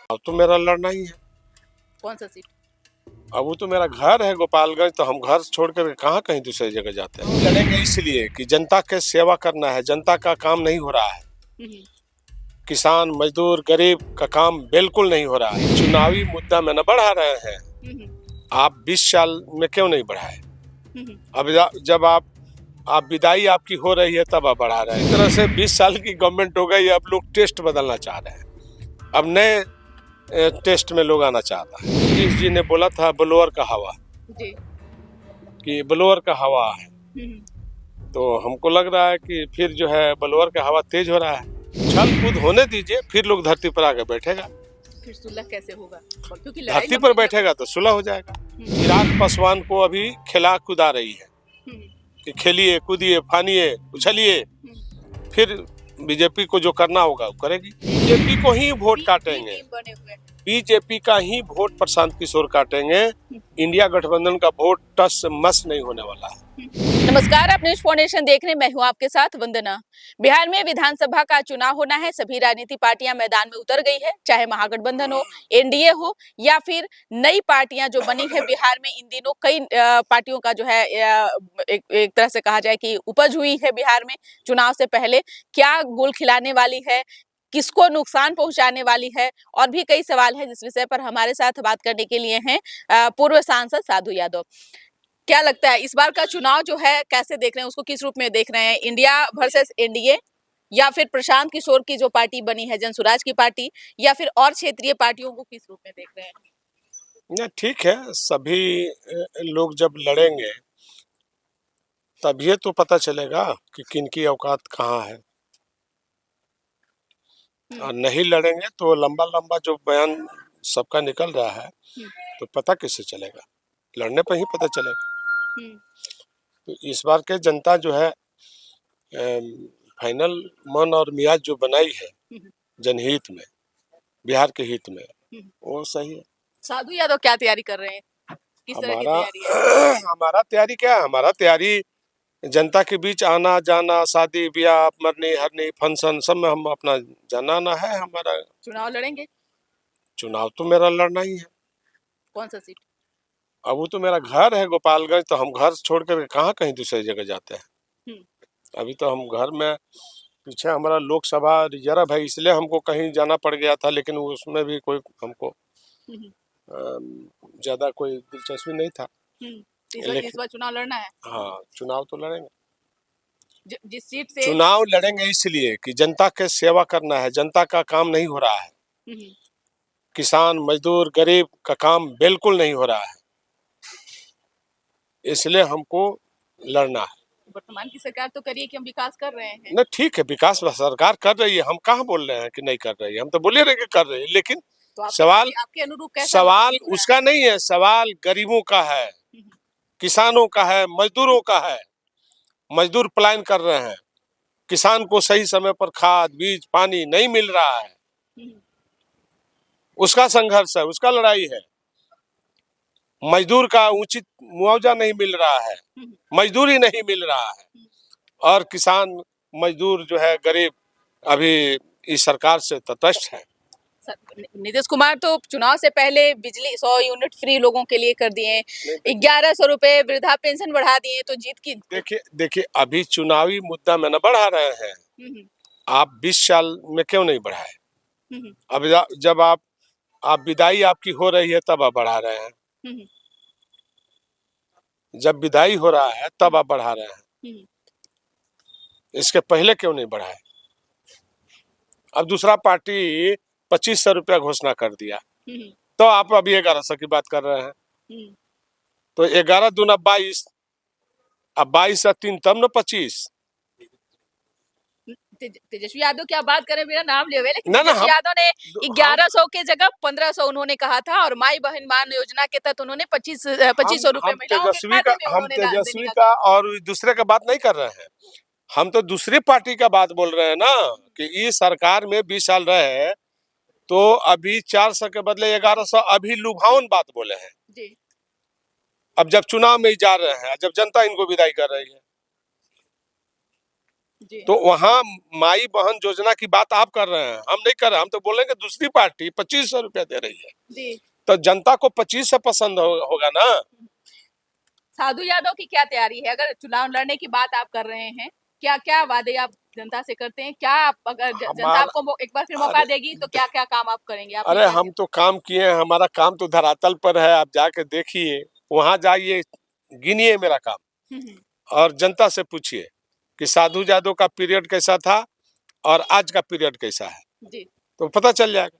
अब तो मेरा लड़ना ही है। कौन सा सीट? अब वो तो मेरा घर है गोपालगंज, तो हम घर छोड़ कर कहाँ कहीं दूसरी जगह जाते हैं। लड़ेंगे इसलिए कि जनता के सेवा करना है, जनता का काम नहीं हो रहा है। किसान मजदूर गरीब का काम बिल्कुल नहीं हो रहा है। चुनावी मुद्दा में न बढ़ा रहे हैं। आप 20 साल में क्यों नहीं बढ़ाए? अब जब आप विदाई आपकी हो रही है तब आप बढ़ा रहे हैं। इस तरह से 20 साल की गवर्नमेंट हो गई, अब लोग टेस्ट बदलना चाह रहे हैं। अब नए टेस्ट में लोग आना चाहता है। नीतीश जी ने बोला था ब्लोअर का हवा जी। कि ब्लोअर का हवा है, तो हमको लग रहा है कि फिर जो है ब्लोअर का हवा तेज हो रहा है। छल कूद होने दीजिए, फिर लोग धरती पर आके बैठेगा। फिर सुलह कैसे होगा? क्योंकि धरती पर बैठेगा तो सुलह हो जाएगा। चिराग पासवान को अभी खिला कुदा रही है कि खेलिए कूदिए फानिए उछलिए, फिर बीजेपी को जो करना होगा वो करेगी। बीजेपी को ही वोट काटेंगे, बीजेपी का ही वोट प्रशांत किशोर काटेंगे। इंडिया गठबंधन का वोट टस मस नहीं होने वाला है। नमस्कार, आप न्यूज फाउंडेशन देख रहे हैं, मैं हूं आपके साथ वंदना। बिहार में विधानसभा का चुनाव होना है। सभी राजनीतिक पार्टियां मैदान में उतर गई है, चाहे महागठबंधन हो, एनडीए हो या फिर नई पार्टियां जो बनी है बिहार में। इन दिनों कई पार्टियों का जो है एक तरह से कहा जाए कि उपज हुई है बिहार में। चुनाव से पहले क्या गोल खिलाने वाली है, किसको नुकसान पहुंचाने वाली है, और भी कई सवाल है जिस विषय पर हमारे साथ बात करने के लिए हैं पूर्व सांसद साधु यादव। क्या लगता है इस बार का चुनाव जो है कैसे देख रहे हैं, उसको किस रूप में देख रहे हैं? इंडिया वर्सेस एनडीए, या फिर प्रशांत किशोर की जो पार्टी बनी है जनसुराज की पार्टी, या फिर और क्षेत्रीय पार्टियों को किस रूप में देख रहे हैं? ठीक है, सभी लोग जब लड़ेंगे तब ये तो पता चलेगा कि किनकी औकात कहाँ है। और नहीं लड़ेंगे तो लंबा लंबा जो बयान सबका निकल रहा है तो पता किससे चलेगा? लड़ने पर ही पता चलेगा। तो इस बार के जनता जो है फाइनल मन और मियाज जो बनाई है जनहित में, बिहार के हित में, वो सही है। साधु यादव क्या तैयारी कर रहे हैं? किस तरह की तैयारी है? हमारा तैयारी क्या है? हमारा तैयारी जनता के बीच आना जाना, शादी ब्याह मरनी हरनी फंक्शन सब में हम अपना जाना आना है हमारा। चुनाव लड़ेंगे? चुनाव तो मेरा लड़ना ही है। कौन सा सीट? अब वो तो मेरा घर है गोपालगंज, तो हम घर छोड़ कर कहाँ कहीं दूसरी जगह जाते हैं। अभी तो हम घर में, पीछे हमारा लोकसभा रिजर्व है, इसलिए हमको कहीं जाना पड़ गया था, लेकिन उसमें भी कोई हमको ज्यादा कोई दिलचस्पी नहीं था। इस बार चुनाव लड़ना है? हाँ, चुनाव तो लड़ेंगे। जिस सीट से चुनाव लड़ेंगे इसलिए कि जनता के सेवा करना है, जनता का काम नहीं हो रहा है। किसान मजदूर गरीब का काम बिल्कुल नहीं हो रहा है, इसलिए हमको लड़ना है। वर्तमान की सरकार तो करिए कि हम विकास कर रहे हैं। न ठीक है, विकास सरकार कर रही है, हम कहाँ बोल रहे हैं कि नहीं कर रही है, हम तो बोले रहे कि कर रही है, लेकिन तो सवाल आपके अनुरूप कैसा सवाल उसका नहीं है, सवाल गरीबों का है, किसानों का है, मजदूरों का है। मजदूर पलायन कर रहे हैं, किसान को सही समय पर खाद बीज पानी नहीं मिल रहा है, उसका संघर्ष है, उसका लड़ाई है। मजदूर का उचित मुआवजा नहीं मिल रहा है, मजदूरी नहीं मिल रहा है, और किसान मजदूर जो है गरीब अभी इस सरकार से तटस्थ है। नीतीश कुमार तो चुनाव से पहले बिजली 100 यूनिट फ्री लोगों के लिए कर दिए, 1100 रुपए वृद्धा पेंशन बढ़ा दिए, तो जीत की। देखिए अभी चुनावी मुद्दा में न बढ़ा रहे हैं। आप 20 साल में क्यों नहीं बढ़ाए? अब जब आप विदाई आपकी हो रही है तब आप बढ़ा रहे हैं। जब विदाई हो रहा है तब आप बढ़ा रहे हैं, इसके पहले क्यों नहीं बढ़ाए? अब दूसरा पार्टी 2500 रुपया घोषणा कर दिया, तो आप अभी 1100 की बात कर रहे हैं। तो 11 दूना 22, अब 22 और 3 तब न 25। तेजस्वी यादव की आप बात करें, मेरा नाम ले, लेकिन ना, तेजस्वी यादव ने 1100 के जगह 1500 उन्होंने कहा था, और माई बहन मान योजना के तहत उन्होंने 2500 रुपए हम तेजस्वी का और दूसरे का बात नहीं कर रहे हैं, हम तो दूसरी पार्टी का बात बोल रहे हैं ना, कि इस सरकार में 20 साल रहे तो अभी 400 के बदले 1100 अभी लुभावन बात बोले हैं जी। अब जब चुनाव में जा रहे हैं, जब जनता इनको विदाई कर रही है, जी तो वहाँ माई बहन योजना की बात आप कर रहे हैं, हम नहीं कर रहे। हम तो बोलेंगे दूसरी पार्टी 2500 रुपया दे रही है, जी। तो जनता को 2500 पसंद होगा ना। साधु यादव की क्या तैयारी है अगर चुनाव लड़ने की बात आप कर रहे हैं? क्या क्या वादे आप जनता से करते हैं? क्या आप अगर जनता हमारा आपको एक बार फिर मौका अरे देगी तो क्या क्या काम आप करेंगे? आप ये अरे क्या हम तो काम किए हैं, हमारा काम तो धरातल पर है, आप जाके देखिए, वहां जाइए, गिनिए मेरा काम हम्म, और जनता से पूछिए कि साधु यादव का पीरियड कैसा था और आज का पीरियड कैसा है, जी। तो पता चल जाएगा।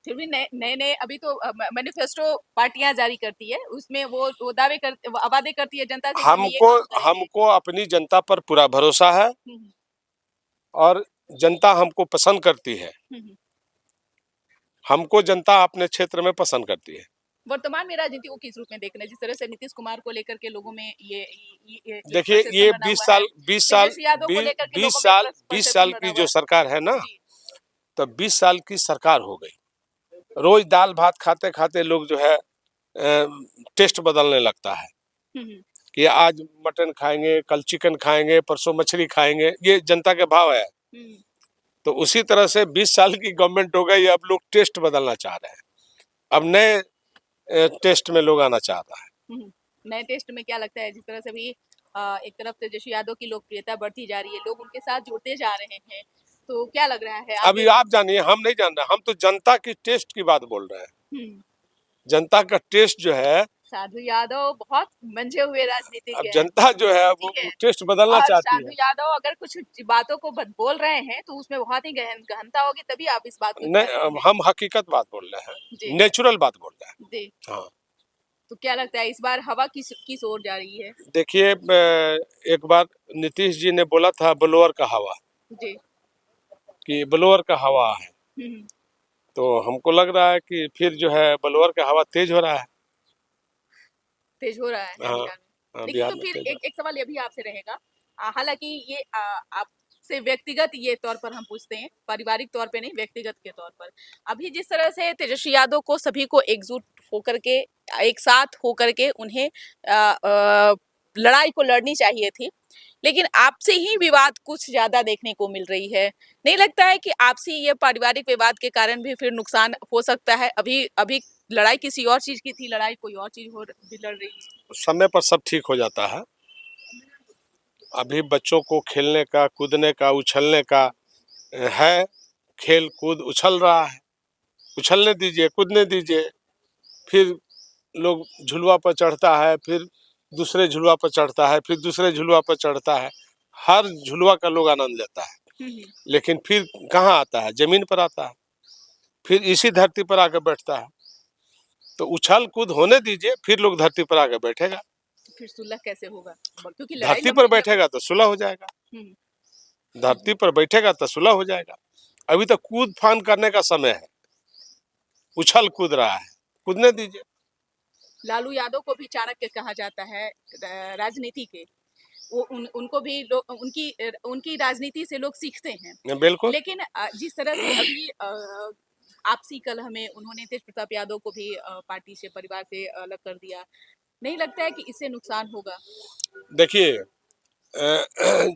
फिर भी नए नए नए अभी तो मैनिफेस्टो पार्टियां जारी करती है, उसमें वो दावे कर वादे करती है जनता से कि हम ये हमको काम करेंगे। हमको अपनी जनता पर पूरा भरोसा है हम्म, और जनता हमको पसंद करती है। हम्म। हमको जनता अपने क्षेत्र में पसंद करती है। वर्तमान में राजनीति को किस रूप में देखना है? जिस तरह से नीतीश कुमार को लेकर के लोगों में ये एक देखिए परसेप्शन ये बना 20 हुआ है, साल 20 साल तेजस्वी यादव को लेकर के 20 लोगों में साल एक 20 परसेप्शन साल बना की हुआ जो है। सरकार है ना, जी। तो 20 साल की सरकार हो गई। रोज दाल भात खाते खाते लोग जो है टेस्ट बदलने लगता है हम्म, कि आज मटन खाएंगे, कल चिकन खाएंगे, परसों मछली खाएंगे, ये जनता के भाव है। हम्म, तो उसी तरह से 20 साल की गवर्नमेंट हो गई, अब लोग टेस्ट बदलना चाह रहे हैं, अब नए टेस्ट में लोग आना चाह रहा है। हम्म। नए टेस्ट में क्या लगता है जिस तरह से भी एक तरफ तेजस्वी यादव की लोकप्रियता बढ़ती जा रही है, लोग उनके साथ जुड़ते जा रहे हैं, तो क्या लग रहा है अभी आगे? आप जानिए, हम नहीं जान रहे, हम तो जनता की टेस्ट की बात बोल रहे हैं। हम्म। जनता का टेस्ट जो है, साधु यादव बहुत मंझे हुए राजनीतिज्ञ अब हैं, जनता जो है वो ठीक है। टेस्ट बदलना और चाहती साधु है। यादव अगर कुछ बातों को बोल रहे हैं तो उसमें बहुत ही गहनता होगी, तभी आप इस बात को कह नहीं, रहे हैं। हम हकीकत बात बोल रहे जी हैं, नेचुरल बात बोल रहे जी। हैं। हाँ तो क्या लगता है इस बार हवा किस ओर जा रही है? देखिए, एक बार नीतीश जी ने बोला था ब्लोअर का हवा, जी। कि ब्लोअर का हवा है, हम्म। तो हमको लग रहा है कि फिर जो है ब्लोअर का हवा तेज हो रहा है। तेज हो रहा है हाँ बिहार में। हाँ, लेकिन बिहार तो में फिर तेज हो एक सवाल ये भी आपसे रहेगा, हालांकि ये आपसे व्यक्तिगत ये तौर पर हम पूछते हैं, पारिवारिक तौर पे नहीं, व्यक्तिगत के तौर पर अभी जिस तरह से तेजस्वी यादव को सभी को एकजुट होकर के एक साथ होकर के उन्हें लड़ाई को लड़नी चाहिए थी, लेकिन आपसे ही विवाद कुछ ज्यादा देखने को मिल रही है। नहीं लगता है कि आपसी ये पारिवारिक विवाद के कारण भी फिर नुकसान हो सकता है? अभी अभी लड़ाई किसी और चीज की थी, लड़ाई कोई और चीज हो भी लड़ रही है। समय पर सब ठीक हो जाता है। अभी बच्चों को खेलने का, कूदने का, उछलने का है, खेल कूद उछल रहा है, उछलने दीजिए, कूदने दीजिए। फिर लोग झुलवा पर चढ़ता है, फिर दूसरे झुलवा पर चढ़ता है, फिर दूसरे झुलवा पर चढ़ता है, हर झुलवा का लोग आनंद लेता है। हम्म। लेकिन फिर कहाँ आता है, जमीन पर आता है, फिर इसी धरती पर आकर बैठता है। तो उछल कूद होने दीजिए, फिर लोग धरती पर आकर बैठेगा। तो फिर सुलह कैसे होगा? क्योंकि लड़ाई धरती पर लंबी बैठेगा तो सुलह हो जाएगा, हम्म, धरती पर बैठेगा तो सुलह हो जाएगा। अभी तो कूद फान करने का समय है, उछल कूद रहा है, कूदने दीजिए। लालू यादव को भी चाणक्य कहा जाता है राजनीति के। वो उनको भी लोग उनकी राजनीति से लोग सीखते हैं। बिल्कुल। लेकिन जिस तरह से अभी आपसी कलह में उन्होंने तेज प्रताप यादव को भी पार्टी से, परिवार से अलग कर दिया, नहीं लगता है कि इससे नुकसान होगा? देखिए,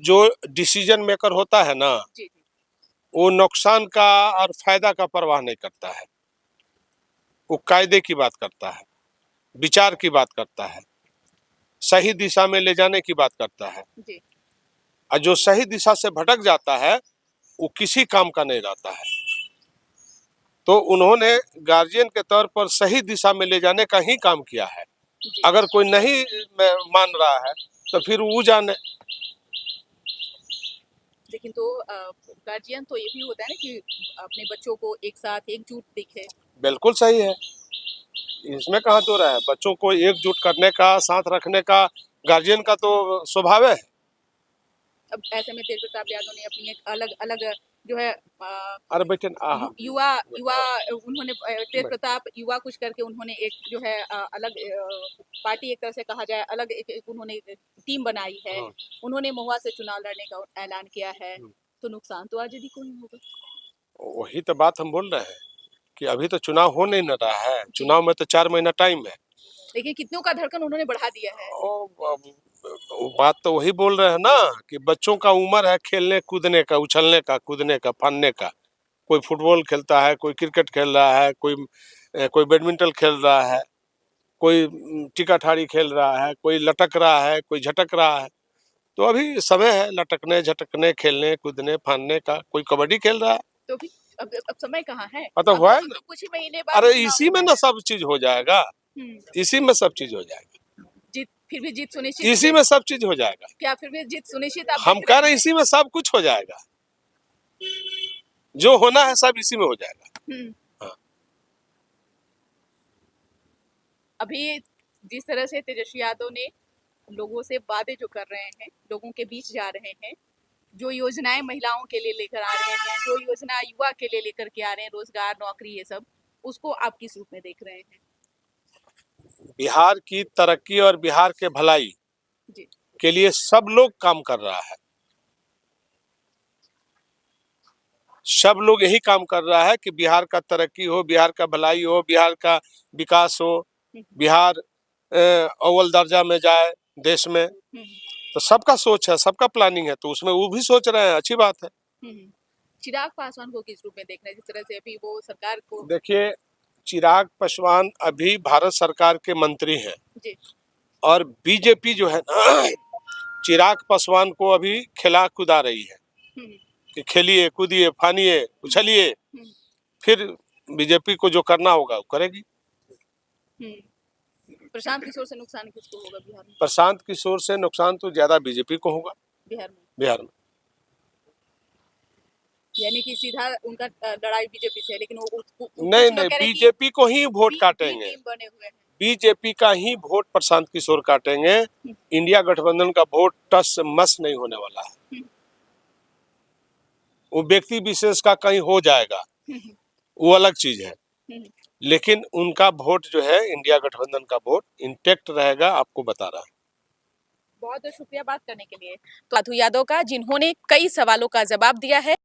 जो डिसीजन मेकर होता है ना, जी जी। वो नुकसान का और फायदा का परवाह नहीं करता है। वो कायदे की बात करता है, विचार की बात करता है, सही दिशा में ले जाने की बात करता है। जी। और जो सही दिशा से भटक जाता है वो किसी काम का नहीं रहता है। तो उन्होंने गार्जियन के तौर पर सही दिशा में ले जाने का ही काम किया है। जी। अगर कोई नहीं मान रहा है तो फिर वो जाने। लेकिन तो गार्जियन तो ये भी होता है ना कि अपने बच्चों को एक साथ एकजुट दिखे। बिल्कुल सही है, इसमें कहाँ तो रहा है, बच्चों को एकजुट करने का, साथ रखने का गार्जियन का तो स्वभाव है। अब ऐसे में तेज प्रताप यादव ने अपनी एक अलग अलग जो है अरे बेटे, आहा, युवा युवा उन्होंने तेज प्रताप युवा कुछ करके उन्होंने एक जो है अलग पार्टी, एक तरह से कहा जाए अलग एक उन्होंने टीम बनाई है। उन्होंने महुआ से चुनाव लड़ने का ऐलान किया है, तो नुकसान तो आरजेडी को ही होगा। वही तो बात हम बोल रहे हैं कि अभी तो चुनाव हो नहीं न रहा है, चुनाव में तो 4 महीना टाइम है। लेकिन कितनों का धड़कन उन्होंने बढ़ा दिया है। वो बात तो वही बोल रहे हैं ना कि बच्चों का उम्र है खेलने कूदने का, उछलने का, कूदने का, फानने का। कोई फुटबॉल खेलता है, कोई क्रिकेट खेल रहा है, कोई बैडमिंटन खेल रहा है, कोई टिका ठाड़ी खेल रहा है, कोई लटक रहा है, कोई झटक रहा है। तो अभी समय है लटकने, झटकने, खेलने, कूदने, फानने का। कोई कबड्डी खेल रहा है। तो भी अब समय कहाँ है? तो अब हुआ है अब ना। तो कुछ ही महीने बाद अरे चुनाव इसी में होना ना है। सब चीज हो जाएगा, इसी में सब चीज हो जाएगा, जीत फिर भी जीत सुनिश्चित इसी है? में सब चीज हो जाएगा। क्या फिर भी जीत सुनिश्चित आप हम देख कह रहे रहे हैं हैं? इसी में सब कुछ हो जाएगा, जो होना है सब इसी में हो जाएगा। हम्म। हाँ। अभी जिस तरह से तेजस्वी यादव ने लोगों से वादे जो कर रहे हैं, लोगों के बीच जा रहे हैं, जो योजनाएं महिलाओं के लिए लेकर आ रहे हैं, जो योजना युवा के लिए लेकर के आ रहे हैं, रोजगार, नौकरी, ये सब, उसको आप किस रूप में देख रहे हैं? बिहार की तरक्की और बिहार के भलाई जी। के लिए सब लोग काम कर रहा है, सब लोग यही काम कर रहा है कि बिहार का तरक्की हो, बिहार का भलाई हो, बिहार का विकास हो, बिहार अव्वल दर्जा में जाए देश में। तो सबका सोच है, सबका प्लानिंग है, तो उसमें वो भी सोच रहे हैं, अच्छी बात है। चिराग पासवान को किस रूप में देख रहे हैं, जिस तरह से अभी वो सरकार को? देखिए, चिराग पासवान अभी भारत सरकार के मंत्री हैं जी। और बीजेपी जो है ना चिराग पासवान को अभी खिला कुदा रही है कि खेलिए, कूदिए, फानिए, उछलिए। फिर बीजेपी को जो करना होगा वो करेगी। प्रशांत किशोर से नुकसान किसको होगा बिहार में? प्रशांत किशोर से नुकसान तो ज्यादा बीजेपी को होगा बिहार में। यानी कि सीधा उनका लड़ाई बीजेपी से है, लेकिन वो नहीं, बीजेपी को ही वोट काटेंगे, बने हुए हैं। बीजेपी का ही वोट प्रशांत किशोर काटेंगे। इंडिया गठबंधन का वोट टस मस नहीं होने वाला है। वो व्यक्ति विशेष का कहीं हो जाएगा, वो अलग चीज है, लेकिन उनका वोट जो है इंडिया गठबंधन का वोट इंटैक्ट रहेगा, आपको बता रहा है। बहुत बहुत शुक्रिया बात करने के लिए। तो यादव का, जिन्होंने कई सवालों का जवाब दिया है।